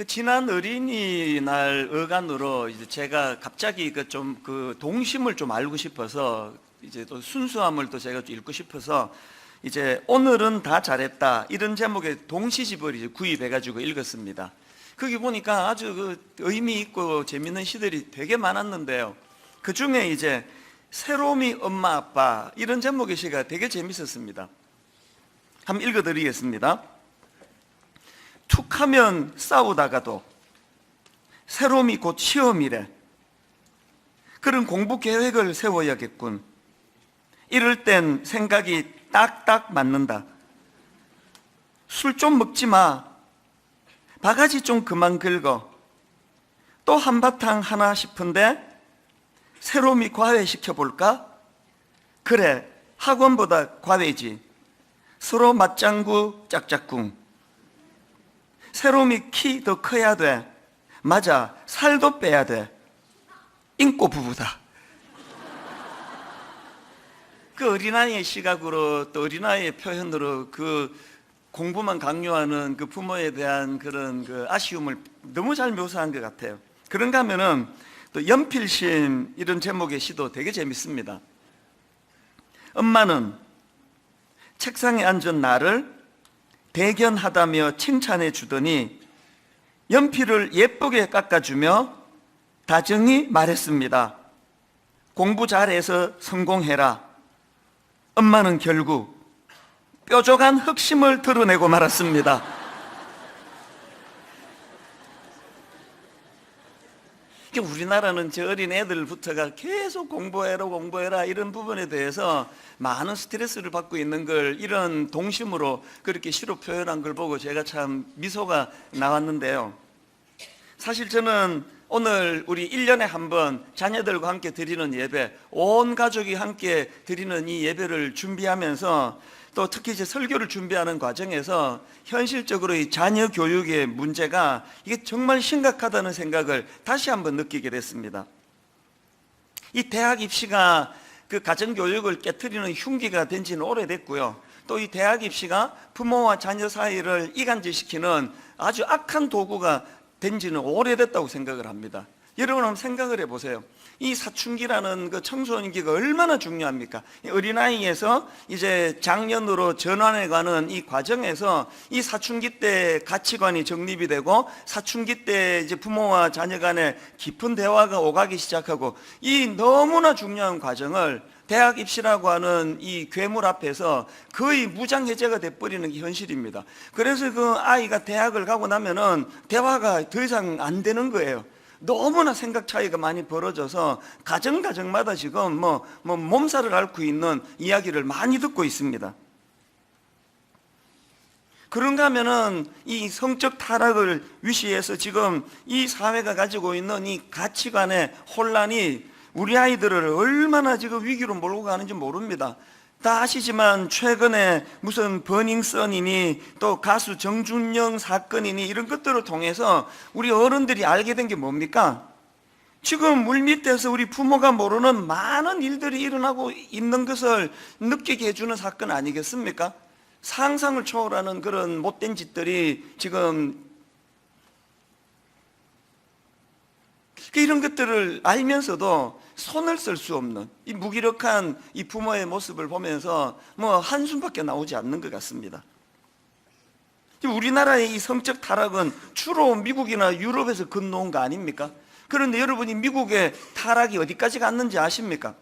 지난 어린이날 어간으로 이제 제가 갑자기 동심을 좀 알고 싶어서 이제 또 순수함을 또 제가 좀 읽고 싶어서 이제 오늘은 다 잘했다 이런 제목의 동시집을 이제 구입해가지고 읽었습니다. 거기 보니까 아주 의미 있고 재밌는 시들이 되게 많았는데요. 그 중에 이제 새로미 엄마 아빠 이런 제목의 시가 되게 재밌었습니다. 한번 읽어드리겠습니다. 툭하면 싸우다가도 새롬이 곧 시험이래. 그런 공부 계획을 세워야겠군. 이럴 땐 생각이 딱딱 맞는다. 술 좀 먹지 마. 바가지 좀 그만 긁어. 또 한바탕 하나 싶은데 새롬이 과외 시켜볼까? 그래, 학원보다 과외지. 서로 맞장구 짝짝꿍. 새롬이 키 더 커야 돼. 맞아, 살도 빼야 돼. 인꼬 부부다. 그 어린아이의 시각으로 또 어린아이의 표현으로 그 공부만 강요하는 그 부모에 대한 그런 그 아쉬움을 너무 잘 묘사한 것 같아요. 그런가 하면은 또 연필심 이런 제목의 시도 되게 재밌습니다. 엄마는 책상에 앉은 나를 대견하다며 칭찬해 주더니 연필을 예쁘게 깎아주며 다정히 말했습니다. 공부 잘해서 성공해라. 엄마는 결국 뾰족한 흑심을 드러내고 말았습니다. 우리나라는 저 어린 애들부터가 계속 공부해라 이런 부분에 대해서 많은 스트레스를 받고 있는 걸 이런 동심으로 그렇게 시로 표현한 걸 보고 제가 참 미소가 나왔는데요. 사실 저는 오늘 우리 1년에 한 번 자녀들과 함께 드리는 예배, 온 가족이 함께 드리는 이 예배를 준비하면서 또 특히 이제 설교를 준비하는 과정에서 현실적으로 이 자녀 교육의 문제가 이게 정말 심각하다는 생각을 다시 한번 느끼게 됐습니다. 이 대학 입시가 그 가정교육을 깨트리는 흉기가 된 지는 오래됐고요. 또 이 대학 입시가 부모와 자녀 사이를 이간질시키는 아주 악한 도구가 된 지는 오래됐다고 생각을 합니다. 여러분 한번 생각을 해보세요. 이 사춘기라는 그 청소년기가 얼마나 중요합니까? 어린아이에서 이제 장년으로 전환해가는 이 과정에서 이 사춘기 때 가치관이 정립이 되고 사춘기 때 이제 부모와 자녀 간에 깊은 대화가 오가기 시작하고 이 너무나 중요한 과정을 대학 입시라고 하는 이 괴물 앞에서 거의 무장해제가 돼버리는 게 현실입니다. 그래서 그 아이가 대학을 가고 나면은 대화가 더 이상 안 되는 거예요. 너무나 생각 차이가 많이 벌어져서 가정마다 지금 몸살을 앓고 있는 이야기를 많이 듣고 있습니다. 그런가 하면은 이 성적 타락을 위시해서 지금 이 사회가 가지고 있는 이 가치관의 혼란이 우리 아이들을 얼마나 지금 위기로 몰고 가는지 모릅니다. 다 아시지만 최근에 무슨 버닝썬이니 또 가수 정준영 사건이니 이런 것들을 통해서 우리 어른들이 알게 된 게 뭡니까? 지금 물밑에서 우리 부모가 모르는 많은 일들이 일어나고 있는 것을 느끼게 해주는 사건 아니겠습니까? 상상을 초월하는 그런 못된 짓들이 지금 이런 것들을 알면서도 손을 쓸 수 없는 이 무기력한 이 부모의 모습을 보면서 한숨밖에 나오지 않는 것 같습니다. 우리나라의 이 성적 타락은 주로 미국이나 유럽에서 건너온 거 아닙니까? 그런데 여러분이 미국의 타락이 어디까지 갔는지 아십니까?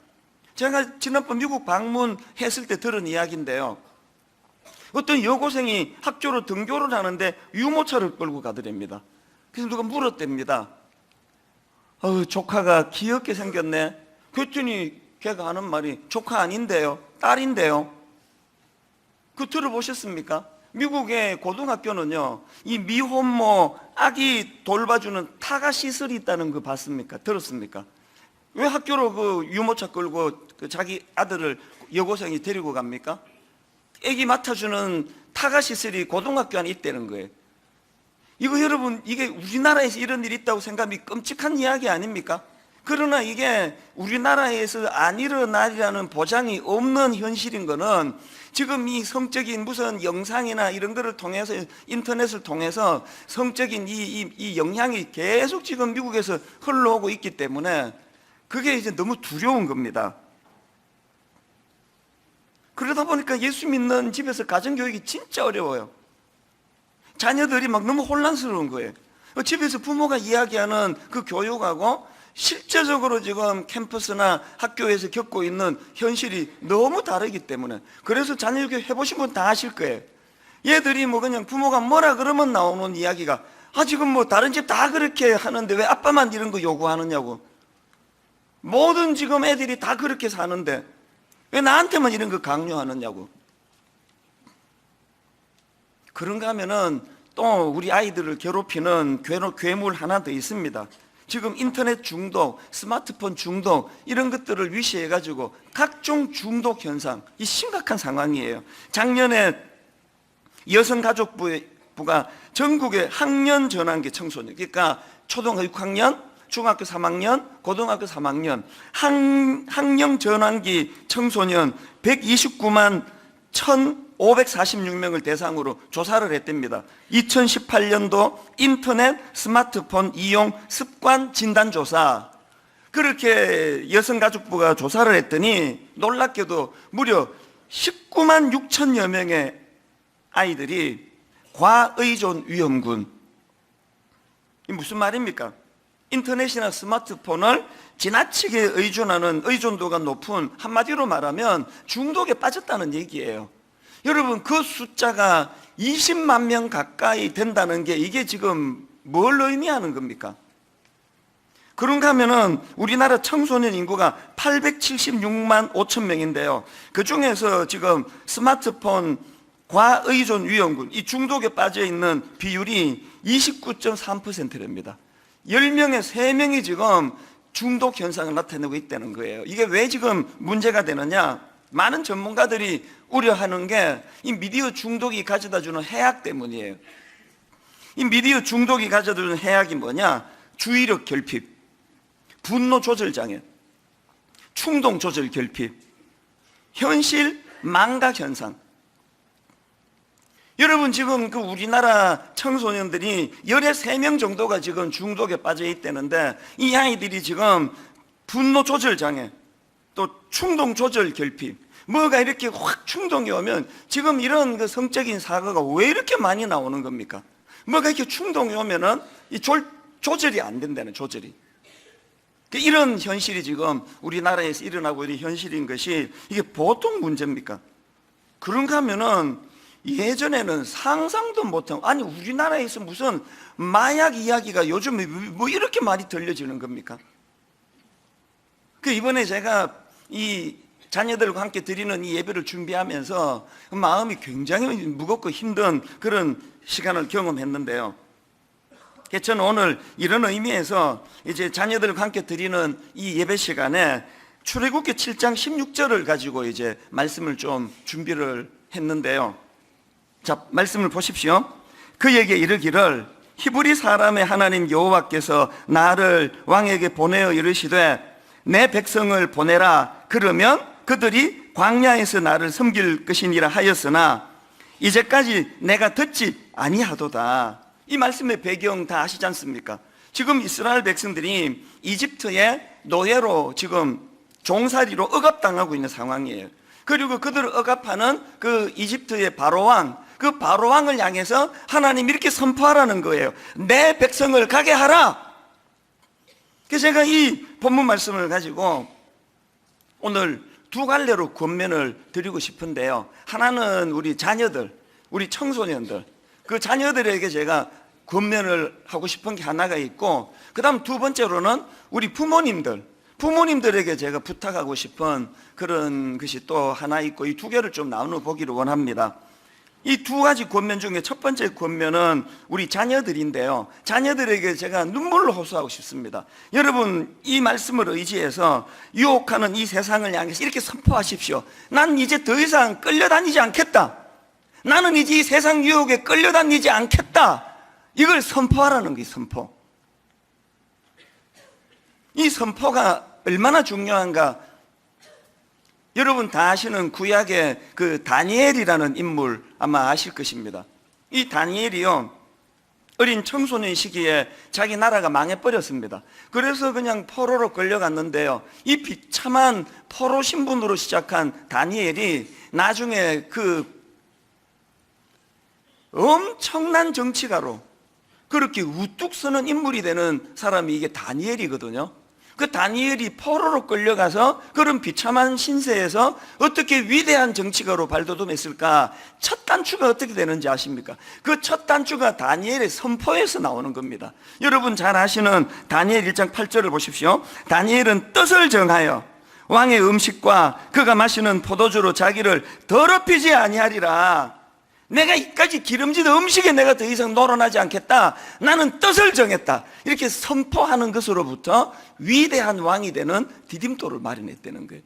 제가 지난번 미국 방문했을 때 들은 이야기인데요. 어떤 여고생이 학교로 등교를 하는데 유모차를 끌고 가더랍니다. 그래서 누가 물었답니다. 조카가 귀엽게 생겼네. 그랬더니 걔가 하는 말이 조카 아닌데요, 딸인데요. 그거 들어보셨습니까? 미국의 고등학교는요, 이 미혼모 아기 돌봐주는 타가 시설이 있다는 거 봤습니까? 들었습니까? 왜 학교로 그 유모차 끌고 그 자기 아들을 여고생이 데리고 갑니까? 아기 맡아주는 타가 시설이 고등학교 안에 있다는 거예요. 이거 여러분, 이게 우리나라에서 이런 일이 있다고 생각하면 끔찍한 이야기 아닙니까? 그러나 이게 우리나라에서 안 일어나리라는 보장이 없는 현실인 거는 지금 이 성적인 무슨 영상이나 이런 거를 통해서, 인터넷을 통해서 성적인 이 영향이 계속 지금 미국에서 흘러오고 있기 때문에 그게 이제 너무 두려운 겁니다. 그러다 보니까 예수 믿는 집에서 가정교육이 진짜 어려워요. 자녀들이 막 너무 혼란스러운 거예요. 집에서 부모가 이야기하는 그 교육하고 실제적으로 지금 캠퍼스나 학교에서 겪고 있는 현실이 너무 다르기 때문에, 그래서 자녀교육 해보신 분 다 아실 거예요. 얘들이 뭐 그냥 부모가 뭐라 그러면 나오는 이야기가, 지금 뭐 다른 집 다 그렇게 하는데 왜 아빠만 이런 거 요구하느냐고. 모든 지금 애들이 다 그렇게 사는데 왜 나한테만 이런 거 강요하느냐고. 그런가 하면은 또 우리 아이들을 괴롭히는 괴물 하나 더 있습니다. 지금 인터넷 중독, 스마트폰 중독 이런 것들을 위시해가지고 각종 중독 현상, 이 심각한 상황이에요. 작년에 여성가족부가 전국의 학년 전환기 청소년, 그러니까 초등학교 6학년, 중학교 3학년, 고등학교 3학년 학년 전환기 청소년 129만 1,546명을 대상으로 조사를 했답니다. 2018년도 인터넷 스마트폰 이용 습관 진단조사, 그렇게 여성가족부가 조사를 했더니 놀랍게도 무려 19만 6천여 명의 아이들이 과의존 위험군. 이 무슨 말입니까? 인터넷이나 스마트폰을 지나치게 의존하는, 의존도가 높은, 한마디로 말하면 중독에 빠졌다는 얘기예요. 여러분, 그 숫자가 20만 명 가까이 된다는 게 이게 지금 뭘 의미하는 겁니까? 그런가 하면은 우리나라 청소년 인구가 876만 5천 명인데요. 그 중에서 지금 스마트폰 과의존 위험군, 이 중독에 빠져 있는 비율이 29.3%랍니다. 10명에 3명이 지금 중독 현상을 나타내고 있다는 거예요. 이게 왜 지금 문제가 되느냐? 많은 전문가들이 우려하는 게 이 미디어 중독이 가져다주는 해악 때문이에요. 이 미디어 중독이 가져다주는 해악이 뭐냐? 주의력 결핍, 분노 조절 장애, 충동 조절 결핍, 현실 망각 현상. 여러분, 지금 그 우리나라 청소년들이 13명 정도가 지금 중독에 빠져 있다는데, 이 아이들이 지금 분노 조절 장애, 또 충동 조절 결핍, 뭐가 이렇게 확 충동이 오면 지금 이런 그 성적인 사고가 왜 이렇게 많이 나오는 겁니까? 뭐가 이렇게 충동이 오면은 이 조절이 안 된다는, 조절이. 이런 현실이 지금 우리나라에서 일어나고 있는 현실인 것이 이게 보통 문제입니까? 그런가 하면은 예전에는 상상도 못한, 아니 우리나라에서 무슨 마약 이야기가 요즘 뭐 이렇게 많이 들려지는 겁니까? 이번에 제가 이 자녀들과 함께 드리는 이 예배를 준비하면서 마음이 굉장히 무겁고 힘든 그런 시간을 경험했는데요. 저는 오늘 이런 의미에서 이제 자녀들과 함께 드리는 이 예배 시간에 출애굽기 7장 16절을 가지고 이제 말씀을 좀 준비를 했는데요. 자, 말씀을 보십시오. 그에게 이르기를 히브리 사람의 하나님 여호와께서 나를 왕에게 보내어 이르시되 내 백성을 보내라. 그러면 그들이 광야에서 나를 섬길 것이니라 하였으나 이제까지 내가 듣지 아니하도다. 이 말씀의 배경 다 아시지 않습니까? 지금 이스라엘 백성들이 이집트의 노예로 지금 종살이로 억압당하고 있는 상황이에요. 그리고 그들을 억압하는 그 이집트의 바로왕, 그 바로왕을 향해서 하나님 이렇게 선포하라는 거예요. 내 백성을 가게 하라. 그래서 제가 이 본문 말씀을 가지고 오늘 두 갈래로 권면을 드리고 싶은데요. 하나는 우리 자녀들, 우리 청소년들, 그 자녀들에게 제가 권면을 하고 싶은 게 하나가 있고, 그 다음 두 번째로는 우리 부모님들에게 제가 부탁하고 싶은 그런 것이 또 하나 있고, 이 두 개를 좀 나눠보기를 원합니다. 이 두 가지 권면 중에 첫 번째 권면은 우리 자녀들인데요. 자녀들에게 제가 눈물로 호소하고 싶습니다. 여러분, 이 말씀을 의지해서 유혹하는 이 세상을 향해서 이렇게 선포하십시오. 난 이제 더 이상 끌려다니지 않겠다. 나는 이제 이 세상 유혹에 끌려다니지 않겠다. 이걸 선포하라는 거예요, 선포. 이 선포가 얼마나 중요한가? 여러분 다 아시는 구약의 그 다니엘이라는 인물 아마 아실 것입니다. 이 다니엘이요, 어린 청소년 시기에 자기 나라가 망해버렸습니다. 그래서 그냥 포로로 끌려갔는데요, 이 비참한 포로 신분으로 시작한 다니엘이 나중에 그 엄청난 정치가로 그렇게 우뚝 서는 인물이 되는 사람이 이게 다니엘이거든요. 그 다니엘이 포로로 끌려가서 그런 비참한 신세에서 어떻게 위대한 정치가로 발돋움했을까? 첫 단추가 어떻게 되는지 아십니까? 그 첫 단추가 다니엘의 선포에서 나오는 겁니다. 여러분 잘 아시는 다니엘 1장 8절을 보십시오. 다니엘은 뜻을 정하여 왕의 음식과 그가 마시는 포도주로 자기를 더럽히지 아니하리라. 내가 이까지 기름진 음식에 내가 더 이상 노론하지 않겠다. 나는 뜻을 정했다. 이렇게 선포하는 것으로부터 위대한 왕이 되는 디딤돌을 마련했다는 거예요.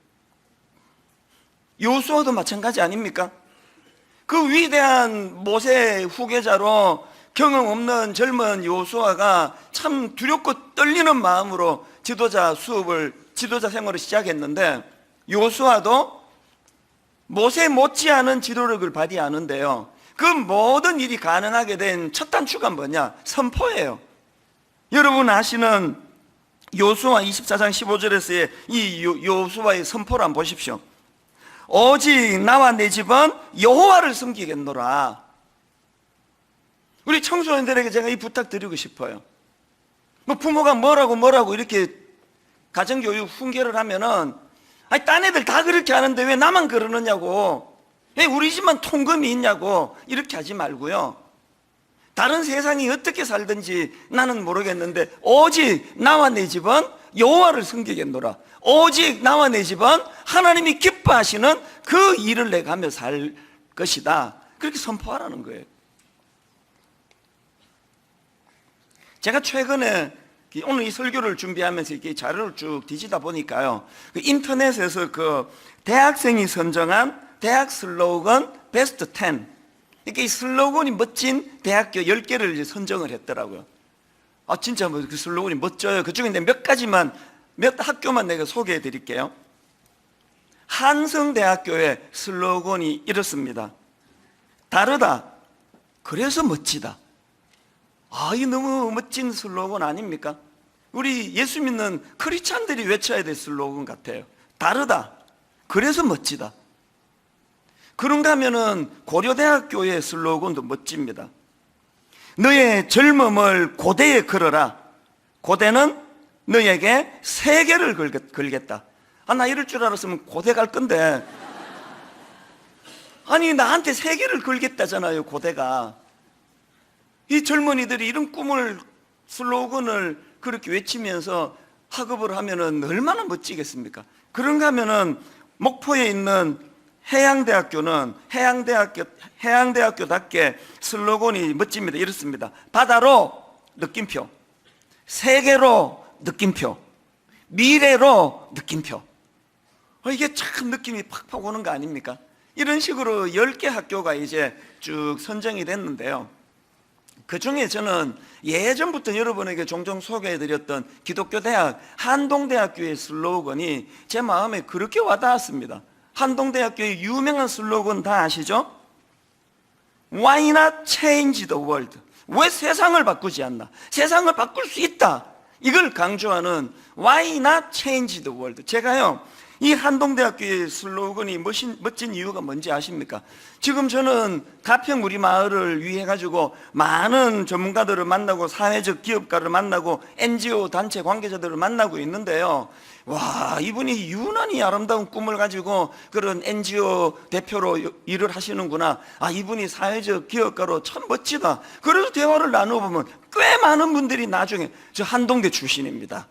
요수아도 마찬가지 아닙니까? 그 위대한 모세 후계자로 경험 없는 젊은 요수아가 참 두렵고 떨리는 마음으로 지도자 생활을 시작했는데, 요수아도 모세 못지않은 지도력을 발휘하는데요, 그 모든 일이 가능하게 된 첫 단추가 뭐냐? 선포예요. 여러분 아시는 요수아 24장 15절에서의 이 요수아의 선포를 한번 보십시오. 오직 나와 내 집은 여호와를 섬기겠노라. 우리 청소년들에게 제가 이 부탁 드리고 싶어요. 뭐 부모가 뭐라고 이렇게 가정교육 훈계를 하면은, 아니 딴 애들 다 그렇게 하는데 왜 나만 그러느냐고, 왜 우리 집만 통금이 있냐고 이렇게 하지 말고요, 다른 세상이 어떻게 살든지 나는 모르겠는데 오직 나와 내 집은 여호와를 섬기겠노라. 오직 나와 내 집은 하나님이 기뻐하시는 그 일을 내가 하며 살 것이다. 그렇게 선포하라는 거예요. 제가 최근에 오늘 이 설교를 준비하면서 이렇게 자료를 쭉 뒤지다 보니까요, 그 인터넷에서 그 대학생이 선정한 대학 슬로건 베스트 10, 이렇게 이 슬로건이 멋진 대학교 10개를 선정을 했더라고요. 아 진짜 뭐 그 슬로건이 멋져요. 그 중에 몇 학교만 내가 소개해 드릴게요. 한성대학교의 슬로건이 이렇습니다. 다르다, 그래서 멋지다. 아, 이 너무 멋진 슬로건 아닙니까? 우리 예수 믿는 크리스찬들이 외쳐야 될 슬로건 같아요. 다르다, 그래서 멋지다. 그런가 하면은 고려대학교의 슬로건도 멋집니다. 너의 젊음을 고대에 걸어라. 고대는 너에게 세계를 걸겠다. 아, 나 이럴 줄 알았으면 고대 갈 건데. 아니, 나한테 세계를 걸겠다잖아요, 고대가. 이 젊은이들이 이런 꿈을, 슬로건을 그렇게 외치면서 학업을 하면은 얼마나 멋지겠습니까? 그런가 하면은 목포에 있는 해양대학교는 해양대학교답게 슬로건이 멋집니다. 이렇습니다. 바다로 느낌표, 세계로 느낌표, 미래로 느낌표. 이게 참 느낌이 팍팍 오는 거 아닙니까? 이런 식으로 10개 학교가 이제 쭉 선정이 됐는데요, 그 중에 저는 예전부터 여러분에게 종종 소개해드렸던 기독교 대학 한동대학교의 슬로건이 제 마음에 그렇게 와닿았습니다. 한동대학교의 유명한 슬로건 다 아시죠? Why not change the world? 왜 세상을 바꾸지 않나? 세상을 바꿀 수 있다. 이걸 강조하는 Why not change the world? 제가요, 이 한동대학교의 슬로건이 멋진 이유가 뭔지 아십니까? 지금 저는 가평 우리 마을을 위해 가지고 많은 전문가들을 만나고 사회적 기업가를 만나고 NGO 단체 관계자들을 만나고 있는데요, 와, 이분이 유난히 아름다운 꿈을 가지고 그런 NGO 대표로 일을 하시는구나. 아, 이분이 사회적 기업가로 참 멋지다. 그래서 대화를 나눠보면 꽤 많은 분들이 나중에 저 한동대 출신입니다.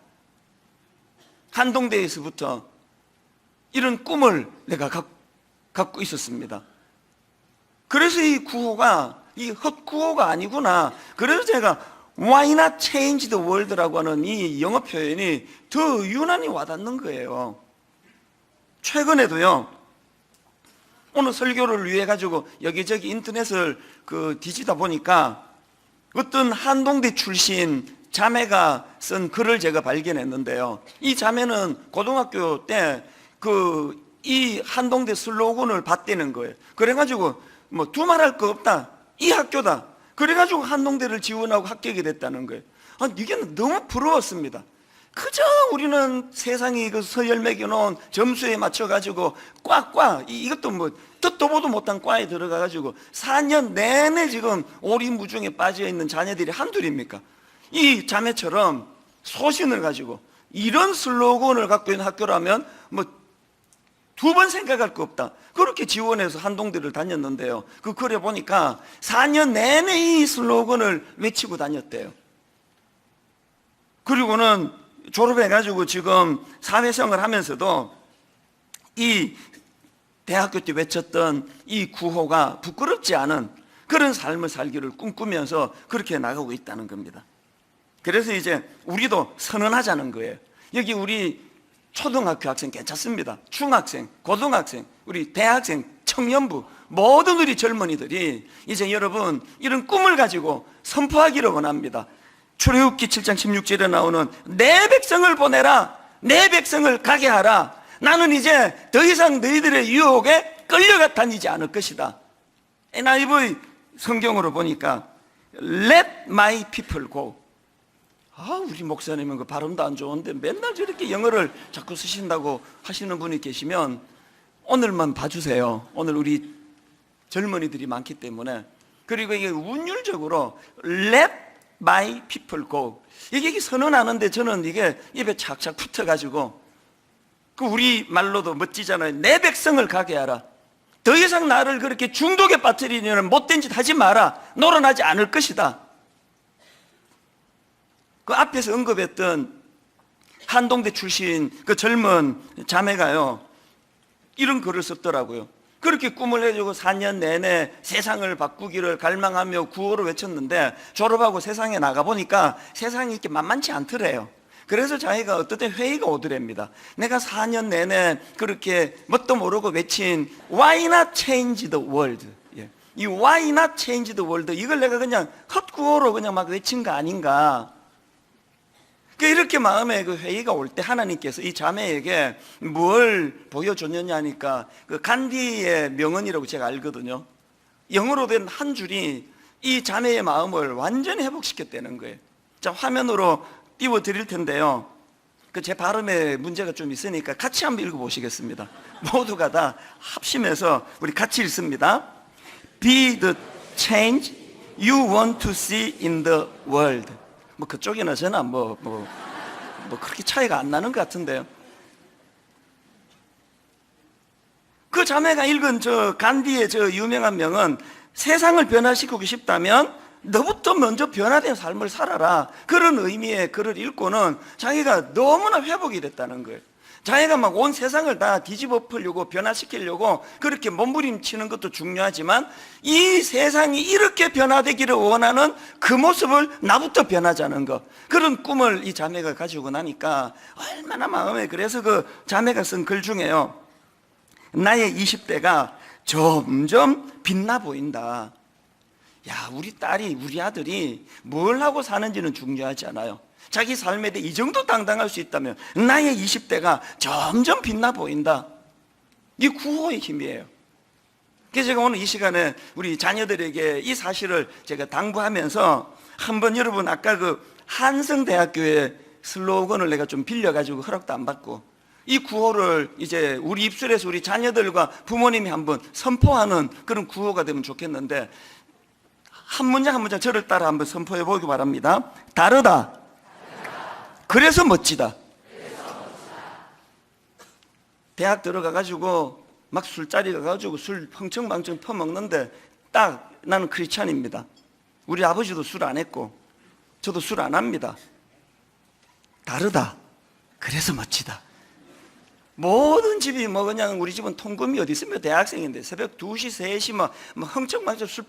한동대에서부터 이런 꿈을 내가 갖고 있었습니다. 그래서 이 구호가 이 헛구호가 아니구나. 그래서 제가 Why not change the world라고 하는 이 영어 표현이 더 유난히 와닿는 거예요. 최근에도요, 오늘 설교를 위해 가지고 여기저기 인터넷을 뒤지다 보니까 어떤 한동대 출신 자매가 쓴 글을 제가 발견했는데요. 이 자매는 고등학교 때 이 한동대 슬로건을 봤다는 거예요. 그래가지고 뭐 두말할 거 없다, 이 학교다. 그래가지고 한동대를 지원하고 합격이 됐다는 거예요. 이게 너무 부러웠습니다. 그저 우리는 세상이 그 서열 매겨놓은 점수에 맞춰가지고 이것도 뭐 듣도 보도 못한 과에 들어가가지고 4년 내내 지금 오리무중에 빠져있는 자녀들이 한둘입니까? 이 자매처럼 소신을 가지고 이런 슬로건을 갖고 있는 학교라면 뭐 두 번 생각할 거 없다, 그렇게 지원해서 한동대를 다녔는데요. 그 글에 보니까 4년 내내 이 슬로건을 외치고 다녔대요. 그리고는 졸업해가지고 지금 사회생활을 하면서도 이 대학교 때 외쳤던 이 구호가 부끄럽지 않은 그런 삶을 살기를 꿈꾸면서 그렇게 나가고 있다는 겁니다. 그래서 이제 우리도 선언하자는 거예요. 여기 우리 초등학교 학생 괜찮습니다. 중학생, 고등학생, 우리 대학생, 청년부, 모든 우리 젊은이들이 이제 여러분 이런 꿈을 가지고 선포하기를 원합니다. 출애굽기 7장 16절에 나오는 내 백성을 보내라, 내 백성을 가게 하라. 나는 이제 더 이상 너희들의 유혹에 끌려가 다니지 않을 것이다. NIV 성경으로 보니까 Let my people go. 우리 목사님은 그 발음도 안 좋은데 맨날 저렇게 영어를 자꾸 쓰신다고 하시는 분이 계시면 오늘만 봐주세요. 오늘 우리 젊은이들이 많기 때문에. 그리고 이게 운율적으로 Let my people go. 이게 선언하는데 저는 이게 입에 착착 붙어가지고, 그 우리 말로도 멋지잖아요. 내 백성을 가게 하라. 더 이상 나를 그렇게 중독에 빠뜨리는 못된 짓 하지 마라. 노란하지 않을 것이다. 그 앞에서 언급했던 한동대 출신 그 젊은 자매가요, 이런 글을 썼더라고요. 그렇게 꿈을 해주고 4년 내내 세상을 바꾸기를 갈망하며 구호를 외쳤는데 졸업하고 세상에 나가보니까 세상이 이렇게 만만치 않더래요. 그래서 자기가 어떨 때 회의가 오더랍니다. 내가 4년 내내 그렇게 뭣도 모르고 외친 Why not change the world? 이 Why not change the world, 이걸 내가 그냥 헛구호로 그냥 막 외친 거 아닌가. 이렇게 마음에 그 회의가 올 때 하나님께서 이 자매에게 뭘 보여줬느냐 하니까 그 간디의 명언이라고 제가 알거든요. 영어로 된 한 줄이 이 자매의 마음을 완전히 회복시켰다는 거예요. 자, 화면으로 띄워 드릴 텐데요. 그 제 발음에 문제가 좀 있으니까 같이 한번 읽어 보시겠습니다. 모두가 다 합심해서 우리 같이 읽습니다. Be the change you want to see in the world. 뭐 그쪽이나 저나 뭐 그렇게 차이가 안 나는 것 같은데요. 그 자매가 읽은 저 간디의 저 유명한 명은 세상을 변화시키고 싶다면 너부터 먼저 변화된 삶을 살아라. 그런 의미의 글을 읽고는 자기가 너무나 회복이 됐다는 거예요. 자기가 막 온 세상을 다 뒤집어 풀려고 변화시키려고 그렇게 몸부림치는 것도 중요하지만 이 세상이 이렇게 변화되기를 원하는 그 모습을 나부터 변하자는 것, 그런 꿈을 이 자매가 가지고 나니까 얼마나 마음에. 그래서 그 자매가 쓴 글 중에요, 나의 20대가 점점 빛나 보인다. 야, 우리 딸이, 우리 아들이 뭘 하고 사는지는 중요하지 않아요. 자기 삶에 대해 이 정도 당당할 수 있다면 나의 20대가 점점 빛나 보인다. 이게 구호의 힘이에요. 그래서 제가 오늘 이 시간에 우리 자녀들에게 이 사실을 제가 당부하면서 한번 여러분, 아까 그 한성대학교의 슬로건을 내가 좀 빌려가지고 허락도 안 받고 이 구호를 이제 우리 입술에서 우리 자녀들과 부모님이 한번 선포하는 그런 구호가 되면 좋겠는데, 한 문장 한 문장 저를 따라 한번 선포해 보기 바랍니다. 다르다. 그래서 멋지다. 대학 들어가가지고 막 술자리 가가지고 술 펑청망청 퍼먹는데 딱 나는 크리스찬입니다. 우리 아버지도 술 안 했고 저도 술 안 합니다. 다르다. 그래서 멋지다. 모든 집이 뭐 그냥, 우리 집은 통금이 어디 있으면 대학생인데 새벽 2시, 3시 뭐 흥청망청 술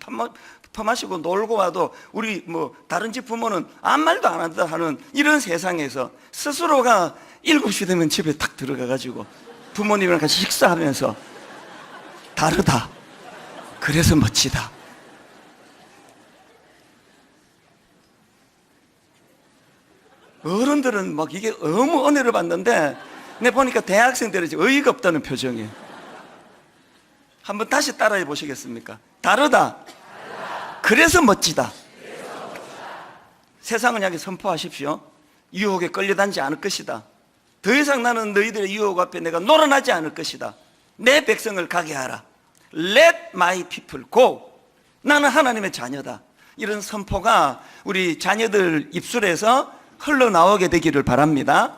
퍼마시고 놀고 와도 우리 뭐 다른 집 부모는 아무 말도 안 한다 하는 이런 세상에서 스스로가 7시 되면 집에 탁 들어가가지고 부모님이랑 같이 식사하면서 다르다. 그래서 멋지다. 어른들은 막 이게 너무 은혜를 받는데 내 보니까 대학생들은 어이가 없다는 표정이에요. 한번 다시 따라해 보시겠습니까? 다르다. 그래서 멋지다. 세상을 향해 선포하십시오. 유혹에 끌려다니지 않을 것이다. 더 이상 나는 너희들의 유혹 앞에 내가 놀아나지 않을 것이다. 내 백성을 가게 하라. Let my people go. 나는 하나님의 자녀다. 이런 선포가 우리 자녀들 입술에서 흘러나오게 되기를 바랍니다.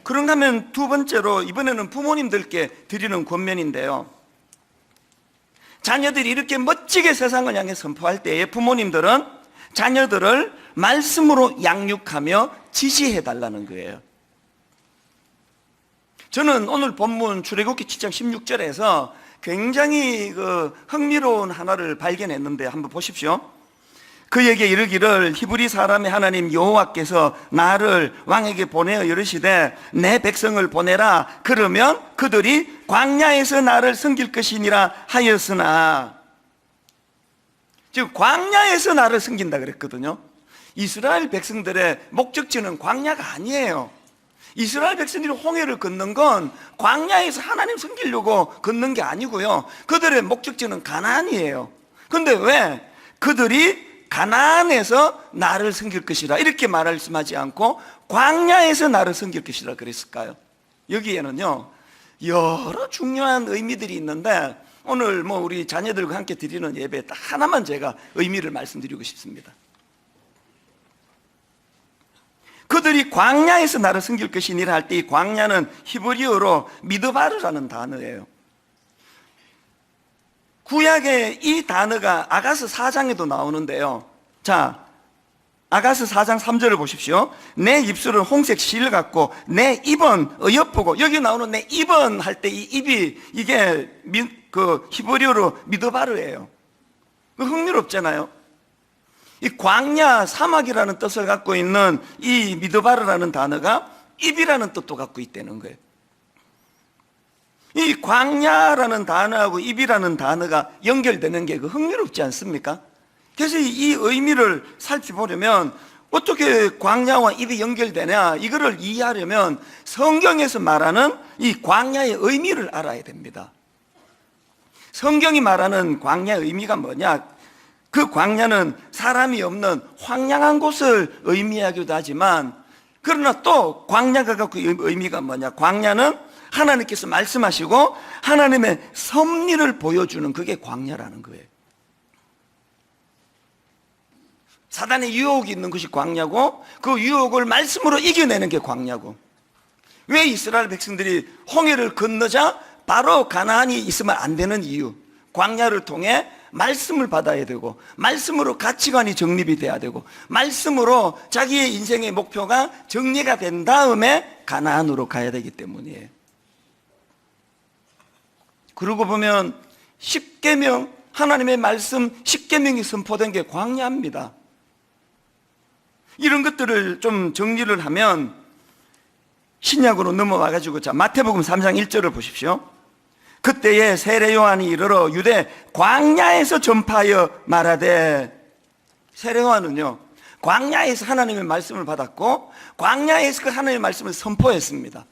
그런가 하면 두 번째로 이번에는 부모님들께 드리는 권면인데요. 자녀들이 이렇게 멋지게 세상을 향해 선포할 때에 부모님들은 자녀들을 말씀으로 양육하며 지시해 달라는 거예요. 저는 오늘 본문 출애굽기 7장 16절에서 굉장히 흥미로운 하나를 발견했는데 한번 보십시오. 그에게 이르기를 히브리 사람의 하나님 여호와께서 나를 왕에게 보내어 이르시되 내 백성을 보내라. 그러면 그들이 광야에서 나를 섬길 것이니라 하였으나, 즉 광야에서 나를 섬긴다 그랬거든요. 이스라엘 백성들의 목적지는 광야가 아니에요. 이스라엘 백성들이 홍해를 걷는 건 광야에서 하나님 섬기려고 걷는 게 아니고요. 그들의 목적지는 가나안이에요. 그런데 왜 그들이 가나안에서 나를 섬길 것이라 이렇게 말씀하지 않고 광야에서 나를 섬길 것이라 그랬을까요? 여기에는요 여러 중요한 의미들이 있는데 오늘 우리 자녀들과 함께 드리는 예배에 딱 하나만 제가 의미를 말씀드리고 싶습니다. 그들이 광야에서 나를 섬길 것이니라 할 때 이 광야는 히브리어로 미드바르라는 단어예요. 구약의 이 단어가 아가서 4장에도 나오는데요. 자, 아가서 4장 3절을 보십시오. 내 입술은 홍색 실 같고 내 입은 어여쁘고, 여기 나오는 내 입은 할 때 이 입이 이게 히브리어로 미드바르예요. 흥미롭잖아요. 이 광야, 사막이라는 뜻을 갖고 있는 이 미드바르라는 단어가 입이라는 뜻도 갖고 있다는 거예요. 이 광야라는 단어하고 입이라는 단어가 연결되는 게 흥미롭지 않습니까? 그래서 이 의미를 살펴보려면 어떻게 광야와 입이 연결되냐, 이거를 이해하려면 성경에서 말하는 이 광야의 의미를 알아야 됩니다. 성경이 말하는 광야의 의미가 뭐냐? 그 광야는 사람이 없는 황량한 곳을 의미하기도 하지만, 그러나 또 광야가 갖고 의미가 뭐냐? 광야는 하나님께서 말씀하시고 하나님의 섭리를 보여주는, 그게 광야라는 거예요. 사단의 유혹이 있는 것이 광야고, 그 유혹을 말씀으로 이겨내는 게 광야고. 왜 이스라엘 백성들이 홍해를 건너자 바로 가나안이 있으면 안 되는 이유, 광야를 통해 말씀을 받아야 되고, 말씀으로 가치관이 정립이 돼야 되고, 말씀으로 자기의 인생의 목표가 정리가 된 다음에 가나안으로 가야 되기 때문이에요. 그러고 보면 십계명, 하나님의 말씀 10계명이 선포된 게 광야입니다. 이런 것들을 좀 정리를 하면 신약으로 넘어와가지고, 자, 마태복음 3장 1절을 보십시오. 그때에 세례 요한이 이르러 유대 광야에서 전파하여 말하되, 세례 요한은요 광야에서 하나님의 말씀을 받았고 광야에서 그 하나님의 말씀을 선포했습니다.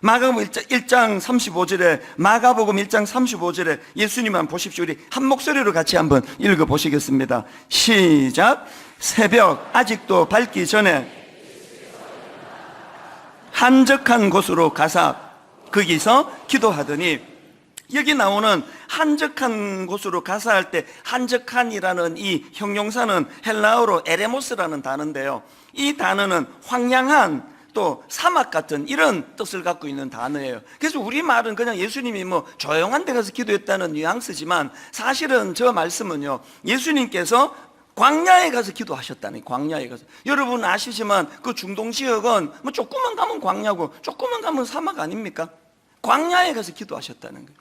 마가복음 1장 35절에, 마가복음 1장 35절에 예수님만 보십시오. 우리 한 목소리로 같이 한번 읽어보시겠습니다. 시작. 새벽 아직도 밝기 전에 한적한 곳으로 가사 거기서 기도하더니, 여기 나오는 한적한 곳으로 가사 할 때 한적한이라는 이 형용사는 헬라어로 에레모스라는 단어인데요, 이 단어는 황량한, 또 사막 같은 이런 뜻을 갖고 있는 단어예요. 그래서 우리말은 그냥 예수님이 조용한 데 가서 기도했다는 뉘앙스지만, 사실은 저 말씀은요 예수님께서 광야에 가서 기도하셨다는, 광야에 가서. 여러분 아시지만 그 중동 지역은 조금만 가면 광야고 조금만 가면 사막 아닙니까? 광야에 가서 기도하셨다는 거예요.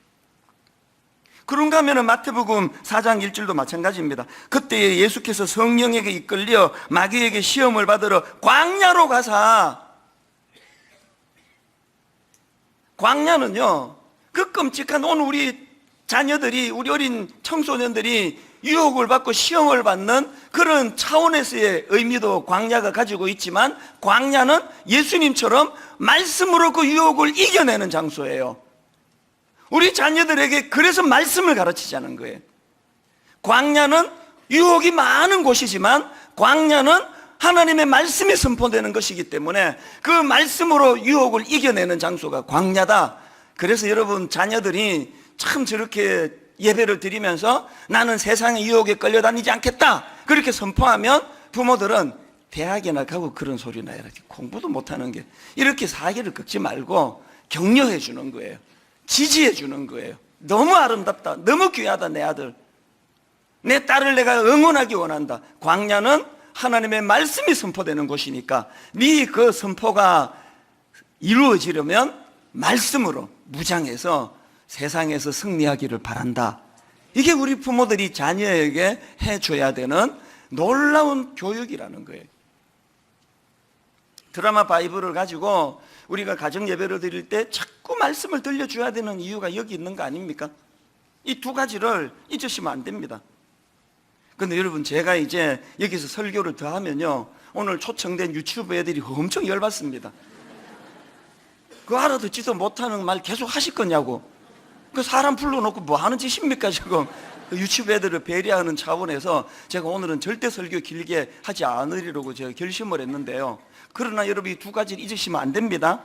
그런가 하면 마태복음 4장 1절도 마찬가지입니다. 그때 예수께서 성령에게 이끌려 마귀에게 시험을 받으러 광야로 가사. 광야는요 그 끔찍한 오늘 우리 자녀들이, 우리 어린 청소년들이 유혹을 받고 시험을 받는 그런 차원에서의 의미도 광야가 가지고 있지만, 광야는 예수님처럼 말씀으로 그 유혹을 이겨내는 장소예요. 우리 자녀들에게 그래서 말씀을 가르치자는 거예요. 광야는 유혹이 많은 곳이지만, 광야는 하나님의 말씀이 선포되는 것이기 때문에 그 말씀으로 유혹을 이겨내는 장소가 광야다. 그래서 여러분 자녀들이 참 저렇게 예배를 드리면서 나는 세상의 유혹에 끌려다니지 않겠다 그렇게 선포하면, 부모들은 대학이나 가고 그런 소리나 해라, 공부도 못하는 게, 이렇게 사기를 꺾지 말고 격려해 주는 거예요. 지지해 주는 거예요. 너무 아름답다, 너무 귀하다, 내 아들, 내 딸을 내가 응원하기 원한다. 광야는 하나님의 말씀이 선포되는 곳이니까 네 그 선포가 이루어지려면 말씀으로 무장해서 세상에서 승리하기를 바란다. 이게 우리 부모들이 자녀에게 해줘야 되는 놀라운 교육이라는 거예요. 드라마 바이블을 가지고 우리가 가정 예배를 드릴 때 자꾸 말씀을 들려줘야 되는 이유가 여기 있는 거 아닙니까? 이 두 가지를 잊으시면 안 됩니다. 근데 여러분, 제가 이제 여기서 설교를 더 하면요, 오늘 초청된 유튜브 애들이 엄청 열받습니다. 그 알아듣지도 못하는 말 계속 하실 거냐고. 그 사람 불러놓고 뭐 하는 짓입니까 지금. 유튜브 애들을 배려하는 차원에서 제가 오늘은 절대 설교 길게 하지 않으리라고 제가 결심을 했는데요. 그러나 여러분, 이 두 가지를 잊으시면 안 됩니다.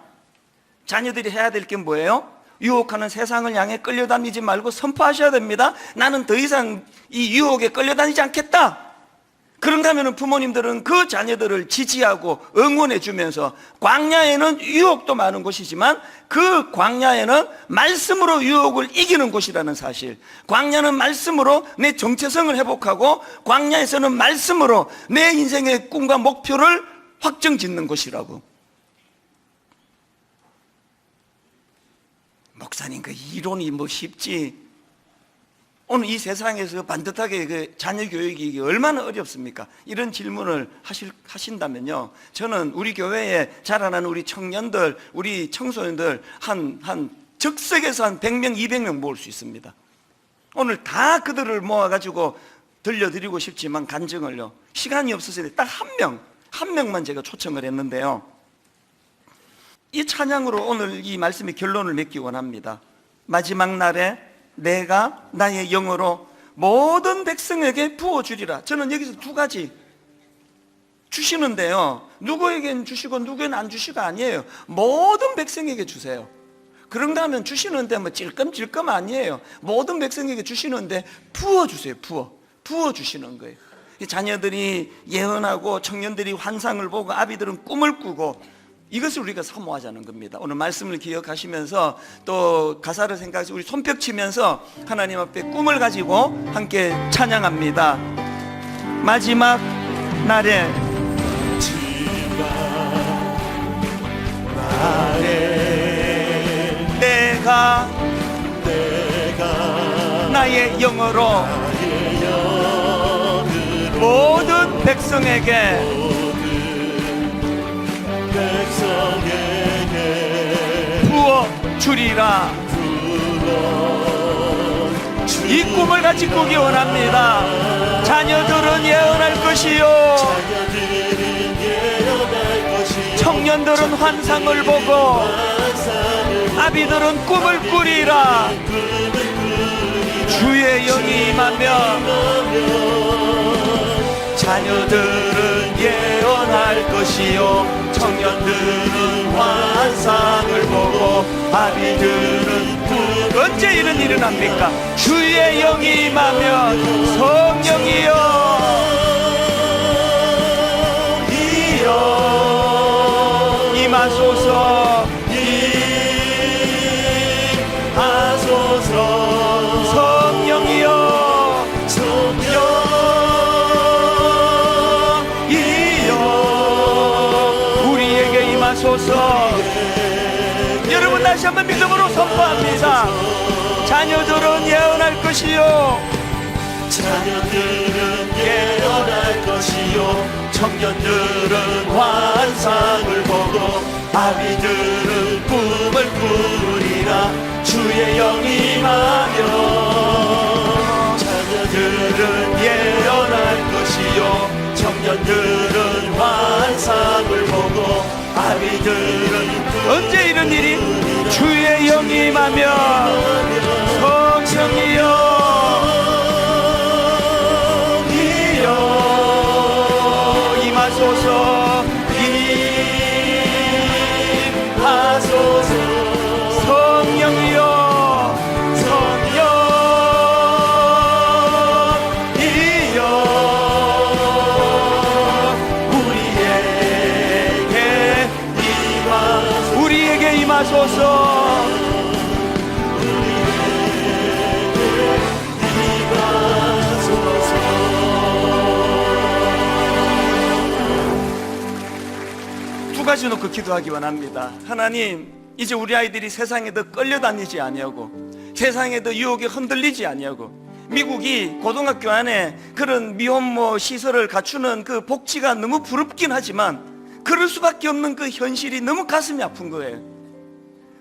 자녀들이 해야 될 게 뭐예요? 유혹하는 세상을 향해 끌려다니지 말고 선포하셔야 됩니다. 나는 더 이상 이 유혹에 끌려다니지 않겠다. 그런가 하면 부모님들은 그 자녀들을 지지하고 응원해 주면서, 광야에는 유혹도 많은 곳이지만 그 광야에는 말씀으로 유혹을 이기는 곳이라는 사실, 광야는 말씀으로 내 정체성을 회복하고 광야에서는 말씀으로 내 인생의 꿈과 목표를 확정짓는 곳이라고. 목사님, 그 이론이 뭐 쉽지, 오늘 이 세상에서 반듯하게 그 자녀 교육이 얼마나 어렵습니까? 이런 질문을 하신다면요, 저는 우리 교회에 자라나는 우리 청년들, 우리 청소년들 한 적석에서 한 100명, 200명 모을 수 있습니다. 오늘 다 그들을 모아가지고 들려드리고 싶지만 간증을요, 시간이 없어서 딱 한 명만 제가 초청을 했는데요, 이 찬양으로 오늘 이 말씀의 결론을 맺기 원합니다. 마지막 날에 내가 나의 영으로 모든 백성에게 부어주리라. 저는 여기서 두 가지 주시는데요, 누구에겐 주시고 누구에겐 안 주시가 아니에요. 모든 백성에게 주세요. 그런가 하면 주시는데 뭐 찔끔찔끔 아니에요. 모든 백성에게 주시는데 부어주세요. 부어주시는 거예요. 자녀들이 예언하고 청년들이 환상을 보고 아비들은 꿈을 꾸고, 이것을 우리가 사모하자는 겁니다. 오늘 말씀을 기억하시면서 또 가사를 생각해서 우리 손뼉 치면서 하나님 앞에 꿈을 가지고 함께 찬양합니다. 마지막 날에 내가 나의 영으로 모든 백성에게 부어주리라. 이 꿈을 같이 꾸기 원합니다. 자녀들은 예언할 것이요, 청년들은 환상을 보고, 아비들은 꿈을 꾸리라. 주의 영이 임하면 자녀들은 예언할 것이요, 청년들은 환상을 보고, 아비들은 언제 이런 일이 납니까? 주의 영이 임하면, 성령이여 임하소서, 성령이여 우리에게 임하소서. 여러분, 다시 한번 믿음으로 선포합니다. 자녀들은 예언할 것이요, 예언할 것이요, 청년들은 환상을 보고, 아비들은 꿈을 꾸리라. 주의 영이 임하면 아이들은 예언할 것이요 청년들은 환상을 보고 아비들은 언제 이런 일이 주의 영이 임하며 성령이여 임하소서 임하소서 성령이여 성령이여 우리에게 임하소서 두 가지 놓고 기도하기 원합니다. 하나님, 이제 우리 아이들이 세상에 더 끌려다니지 아니하고 세상에 더 유혹에 흔들리지 아니하고 미국이 고등학교 안에 그런 미혼모 시설을 갖추는 그 복지가 너무 부럽긴 하지만 그럴 수밖에 없는 그 현실이 너무 가슴이 아픈 거예요.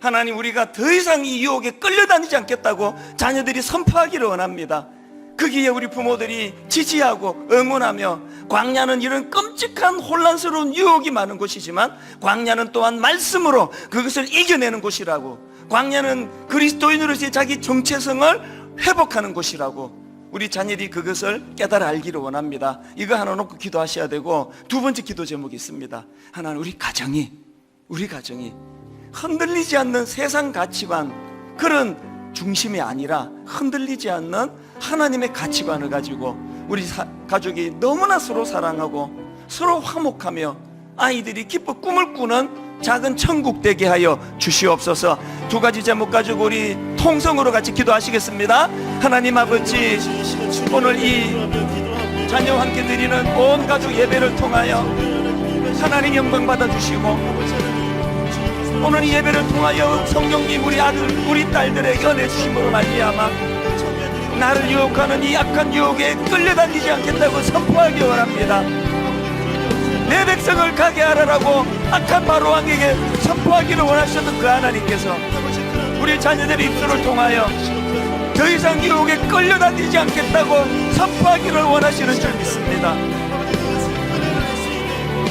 하나님, 우리가 더 이상 이 유혹에 끌려다니지 않겠다고 자녀들이 선포하기를 원합니다. 거기에 우리 부모들이 지지하고 응원하며, 광야는 이런 끔찍한 혼란스러운 유혹이 많은 곳이지만 광야는 또한 말씀으로 그것을 이겨내는 곳이라고, 광야는 그리스도인으로서의 자기 정체성을 회복하는 곳이라고 우리 자녀들이 그것을 깨달아 알기를 원합니다. 이거 하나 놓고 기도하셔야 되고, 두 번째 기도 제목이 있습니다. 하나는 우리 가정이 흔들리지 않는 세상 가치관, 그런 중심이 아니라 흔들리지 않는 하나님의 가치관을 가지고 우리 가족이 너무나 서로 사랑하고 서로 화목하며 아이들이 기뻐 꿈을 꾸는 작은 천국 되게 하여 주시옵소서. 두 가지 제목 가지고 우리 통성으로 같이 기도하시겠습니다. 하나님 아버지, 오늘 이 자녀와 함께 드리는 온 가족 예배를 통하여 하나님 영광 받아주시고, 오늘 이 예배를 통하여 성령님 우리 아들 우리 딸들에게 은혜 주심으로 말미암아 나를 유혹하는 이 악한 유혹에 끌려다니지 않겠다고 선포하기 원합니다. 내 백성을 가게 하라라고 악한 바로왕에게 선포하기를 원하셨던 그 하나님께서 우리 자녀들의 입술을 통하여 더 이상 유혹에 끌려다니지 않겠다고 선포하기를 원하시는 줄 믿습니다.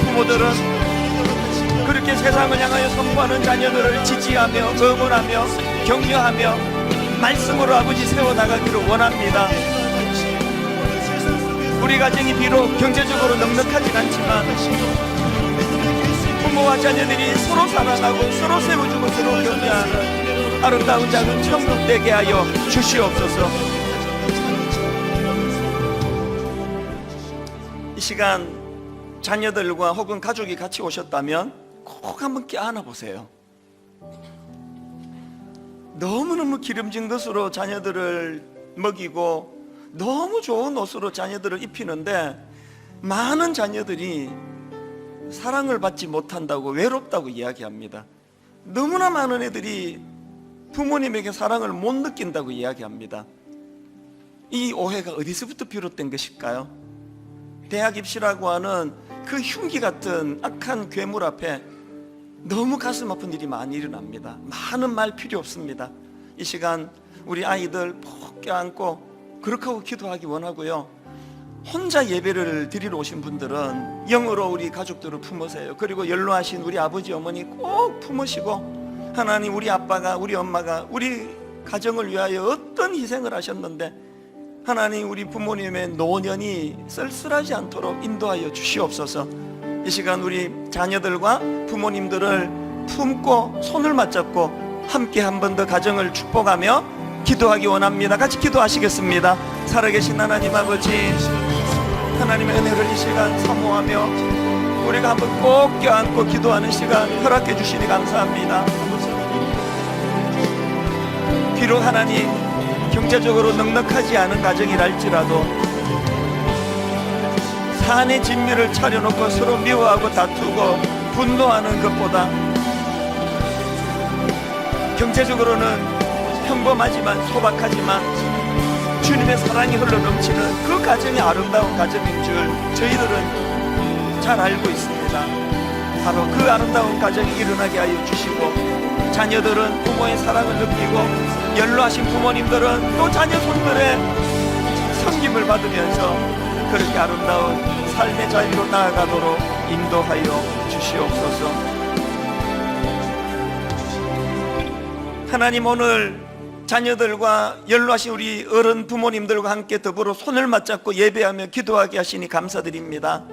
부모들은 그렇게 세상을 향하여 선포하는 자녀들을 지지하며 응원하며 격려하며 말씀으로 아버지 세워나가기를 원합니다. 우리 가정이 비록 경제적으로 넉넉하진 않지만 부모와 자녀들이 서로 사랑하고 서로 세워주고 서로 격려하는 아름다운 작은 천국 되게 하여 주시옵소서. 이 시간 자녀들과 혹은 가족이 같이 오셨다면 꼭 한번 껴안아 보세요. 너무너무 기름진 것으로 자녀들을 먹이고 너무 좋은 옷으로 자녀들을 입히는데 많은 자녀들이 사랑을 받지 못한다고 외롭다고 이야기합니다. 너무나 많은 애들이 부모님에게 사랑을 못 느낀다고 이야기합니다. 이 오해가 어디서부터 비롯된 것일까요? 대학 입시라고 하는 그 흉기 같은 악한 괴물 앞에 너무 가슴 아픈 일이 많이 일어납니다. 많은 말 필요 없습니다. 이 시간 우리 아이들 푹 껴안고 그렇게 하고 기도하기 원하고요. 혼자 예배를 드리러 오신 분들은 영으로 우리 가족들을 품으세요. 그리고 연로하신 우리 아버지 어머니 꼭 품으시고, 하나님 우리 아빠가 우리 엄마가 우리 가정을 위하여 어떤 희생을 하셨는데 하나님 우리 부모님의 노년이 쓸쓸하지 않도록 인도하여 주시옵소서. 이 시간 우리 자녀들과 부모님들을 품고 손을 맞잡고 함께 한 번 더 가정을 축복하며 기도하기 원합니다. 같이 기도하시겠습니다. 살아계신 하나님 아버지, 하나님의 은혜를 이 시간 사모하며 우리가 한번 꼭 껴안고 기도하는 시간 허락해 주시니 감사합니다. 비록 하나님 경제적으로 넉넉하지 않은 가정이랄지라도 산의 진미를 차려놓고 서로 미워하고 다투고 분노하는 것보다 경제적으로는 평범하지만 소박하지만 주님의 사랑이 흘러넘치는 그 가정이 아름다운 가정인 줄 저희들은 잘 알고 있습니다. 바로 그 아름다운 가정이 일어나게 하여 주시고, 자녀들은 부모의 사랑을 느끼고 연로하신 부모님들은 또 자녀 손들의 힘을 받으면서 그렇게 아름다운 삶의 자리로 나아가도록 인도하여 주시옵소서. 하나님, 오늘 자녀들과 연로하신 우리 어른 부모님들과 함께 더불어 손을 맞잡고 예배하며 기도하게 하시니 감사드립니다.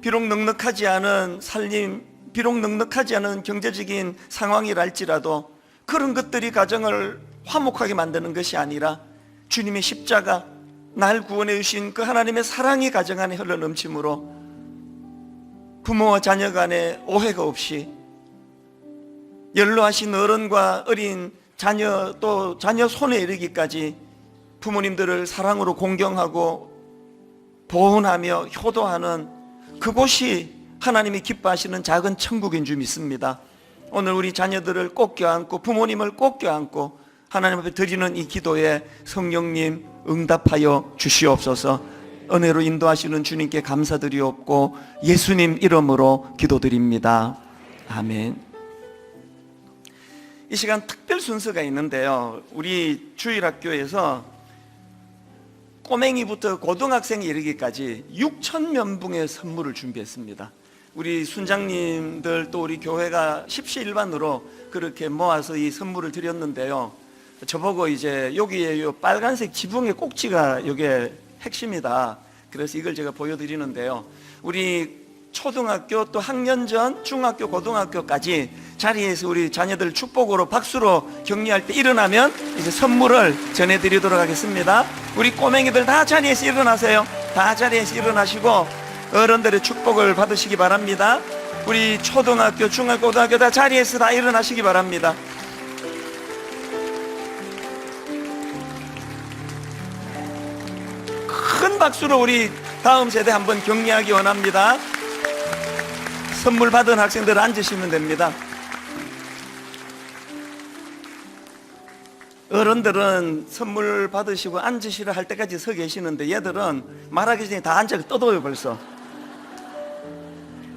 비록 넉넉하지 않은 살림, 비록 넉넉하지 않은 경제적인 상황이랄지라도 그런 것들이 가정을 화목하게 만드는 것이 아니라 주님의 십자가, 날 구원해 주신 그 하나님의 사랑이 가정 안에 흘러넘침으로 부모와 자녀 간에 오해가 없이 연로하신 어른과 어린 자녀, 또 자녀 손에 이르기까지 부모님들을 사랑으로 공경하고 보훈하며 효도하는 그곳이 하나님이 기뻐하시는 작은 천국인 줄 믿습니다. 오늘 우리 자녀들을 꼭 껴안고 부모님을 꼭 껴안고 하나님 앞에 드리는 이 기도에 성령님 응답하여 주시옵소서. 은혜로 인도하시는 주님께 감사드리옵고 예수님 이름으로 기도드립니다. 아멘. 이 시간 특별 순서가 있는데요, 우리 주일학교에서 꼬맹이부터 고등학생에 이르기까지 6,000면붕의 선물을 준비했습니다. 우리 순장님들 또 우리 교회가 십시일반으로 그렇게 모아서 이 선물을 드렸는데요, 저보고 이제 여기에 요 빨간색 지붕의 꼭지가 이게 핵심이다, 그래서 이걸 제가 보여드리는데요, 우리 초등학교 또 학년 전 중학교 고등학교까지 자리에서 우리 자녀들 축복으로 박수로 격려할 때 일어나면 이제 선물을 전해드리도록 하겠습니다. 우리 꼬맹이들 다 자리에서 일어나세요. 다 자리에서 일어나시고 어른들의 축복을 받으시기 바랍니다. 우리 초등학교 중학교 고등학교 다 자리에서 다 일어나시기 바랍니다. 큰 박수로 우리 다음 세대 한번 격려하기 원합니다. 선물 받은 학생들 앉으시면 됩니다. 어른들은 선물 받으시고 앉으시라 할 때까지 서 계시는데 얘들은 말하기 전에 다 앉아서 떠들어요 벌써.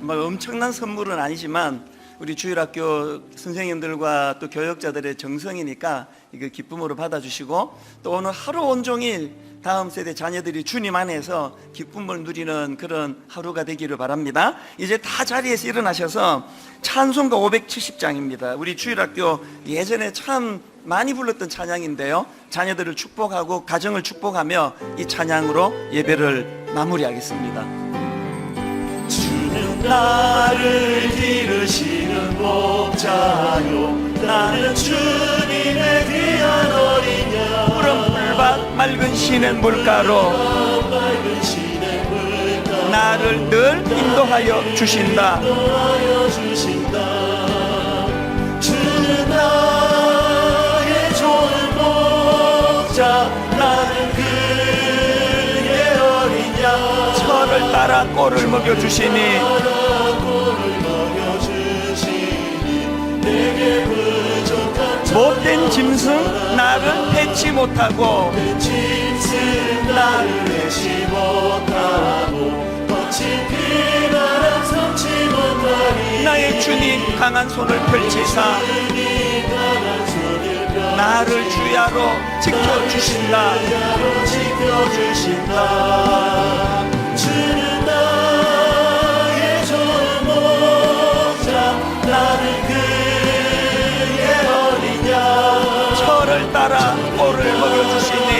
뭐 엄청난 선물은 아니지만 우리 주일학교 선생님들과 또 교역자들의 정성이니까 이거 기쁨으로 받아주시고, 또 오늘 하루 온종일 다음 세대 자녀들이 주님 안에서 기쁨을 누리는 그런 하루가 되기를 바랍니다. 이제 다 자리에서 일어나셔서 찬송가 570장입니다. 우리 주일학교 예전에 참 많이 불렀던 찬양인데요, 자녀들을 축복하고 가정을 축복하며 이 찬양으로 예배를 마무리하겠습니다. 주는 나를 기르시는 목자요, 나는 주님의 귀한 어린 양. 푸른 풀밭 맑은 시냇 물가로 나를 늘 인도하여 주신다. 주는 나의 좋은 목자, 나는 그의 어린 양. 철을 따라 꼴을 먹여주시니 못된 짐승 나를 뱉지 못하고 거친 비바람 삼지 못하리. 나의 주님 강한 손을 펼치사 나를 주야로 지켜주신다. 주는 나의 좋은 목자, 나는 그의 어린 양. 철을 따라 꼴을 먹여주시니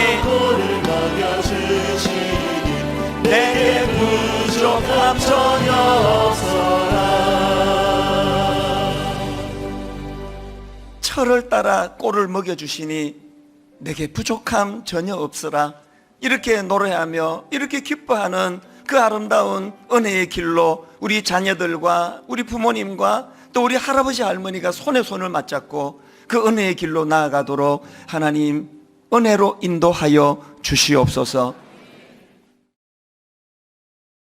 내게 부족함 전혀 없어라. 철을 따라 꼴을 먹여주시니 내게 부족함 전혀 없어라. 이렇게 노래하며 이렇게 기뻐하는 그 아름다운 은혜의 길로 우리 자녀들과 우리 부모님과 또 우리 할아버지 할머니가 손에 손을 맞잡고 그 은혜의 길로 나아가도록 하나님 은혜로 인도하여 주시옵소서.